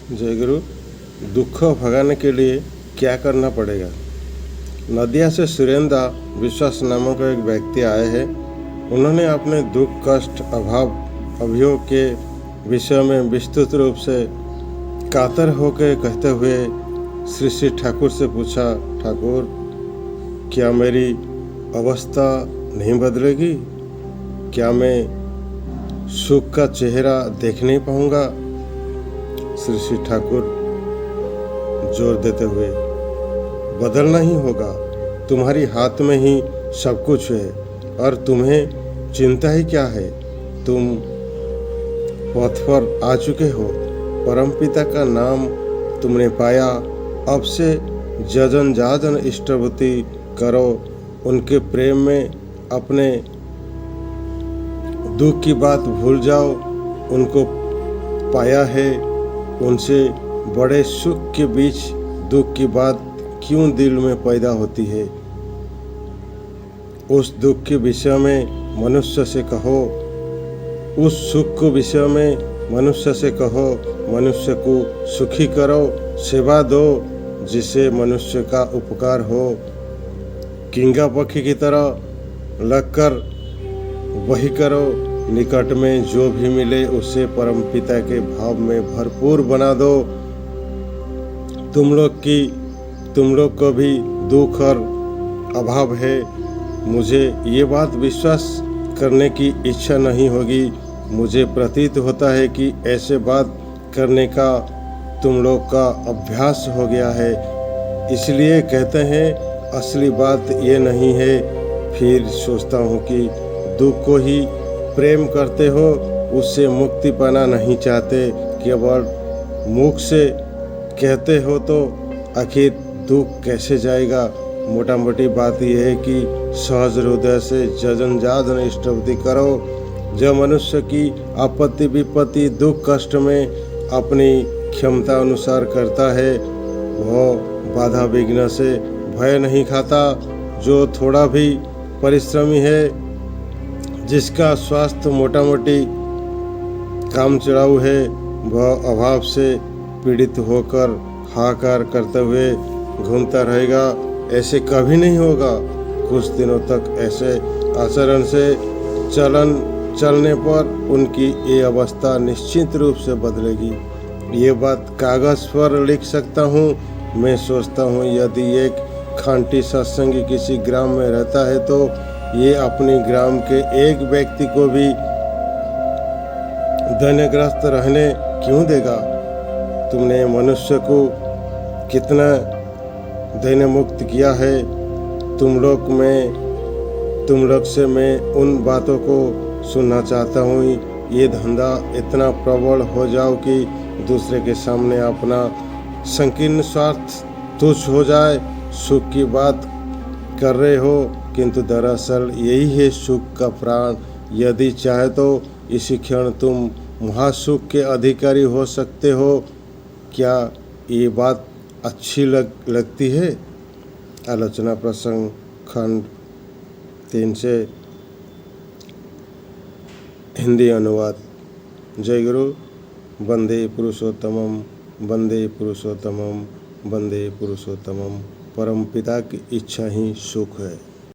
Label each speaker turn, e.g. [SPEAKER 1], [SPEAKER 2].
[SPEAKER 1] जय गुरु। दुख भगाने के लिए क्या करना पड़ेगा? नदिया से सुरेंद्र विश्वास नामक एक व्यक्ति आए हैं। उन्होंने अपने दुख, कष्ट, अभाव, अभियोग के विषय में विस्तृत रूप से कातर होकर कहते हुए श्री श्री ठाकुर से पूछा, ठाकुर, क्या मेरी अवस्था नहीं बदलेगी? क्या मैं सुख का चेहरा देख नहीं पाऊंगा? श्री श्री ठाकुर जोर देते हुए, बदलना ही होगा। तुम्हारी हाथ में ही सब कुछ है और तुम्हें चिंता ही क्या है? तुम पथ पर आ चुके हो। परमपिता का नाम तुमने पाया। अब से जजन जाजन इष्टवती करो। उनके प्रेम में अपने दुख की बात भूल जाओ। उनको पाया है। उनसे बड़े सुख के बीच दुख की बात क्यों दिल में पैदा होती है? उस दुख के विषय में मनुष्य से कहो, उस सुख के विषय में मनुष्य से कहो। मनुष्य को सुखी करो, सेवा दो, जिससे मनुष्य का उपकार हो। किंगा पक्षी की तरह लगकर वही करो। निकट में जो भी मिले उसे परमपिता के भाव में भरपूर बना दो। तुम लोग को भी दुख और अभाव है। मुझे ये बात विश्वास करने की इच्छा नहीं होगी। मुझे प्रतीत होता है कि ऐसे बात करने का तुम लोग का अभ्यास हो गया है, इसलिए कहते हैं असली बात ये नहीं है। फिर सोचता हूँ कि दुख को ही प्रेम करते हो, उससे मुक्ति पाना नहीं चाहते। केवल मुख से कहते हो तो आखिर दुख कैसे जाएगा? मोटा मोटी बात यह है कि सहज हृदय से जजन जाजन इष्टवती करो। जो मनुष्य की आपत्ति विपत्ति दुख कष्ट में अपनी क्षमता अनुसार करता है, वह बाधा विघ्न से भय नहीं खाता। जो थोड़ा भी परिश्रमी है, जिसका स्वास्थ्य मोटा मोटी काम चलाऊ है, वह अभाव से पीड़ित होकर हाहाकार करते हुए घूमता रहेगा। ऐसे कभी नहीं होगा। कुछ दिनों तक ऐसे आचरण से चलने पर उनकी ये अवस्था निश्चित रूप से बदलेगी। ये बात कागज पर लिख सकता हूँ। मैं सोचता हूँ यदि एक खांटी सत्संगी किसी ग्राम में रहता है तो ये अपनी ग्राम के एक व्यक्ति को भी दैन्यग्रस्त रहने क्यों देगा? तुमने मनुष्य को कितना दैन्य मुक्त किया है। तुम लोग से मैं उन बातों को सुनना चाहता हूँ। ये धंधा इतना प्रबल हो जाओ कि दूसरे के सामने अपना संकीर्ण स्वार्थ तुच्छ हो जाए। सुख की बात कर रहे हो, किंतु दरअसल यही है सुख का प्राण। यदि चाहे तो इसी क्षण तुम महासुख के अधिकारी हो सकते हो। क्या ये बात अच्छी लगती है? आलोचना प्रसंग खंड 3 से हिंदी अनुवाद। जय गुरु। वंदे पुरुषोत्तमम, वंदे पुरुषोत्तमम, वंदे पुरुषोत्तमम। परमपिता की इच्छा ही सुख है।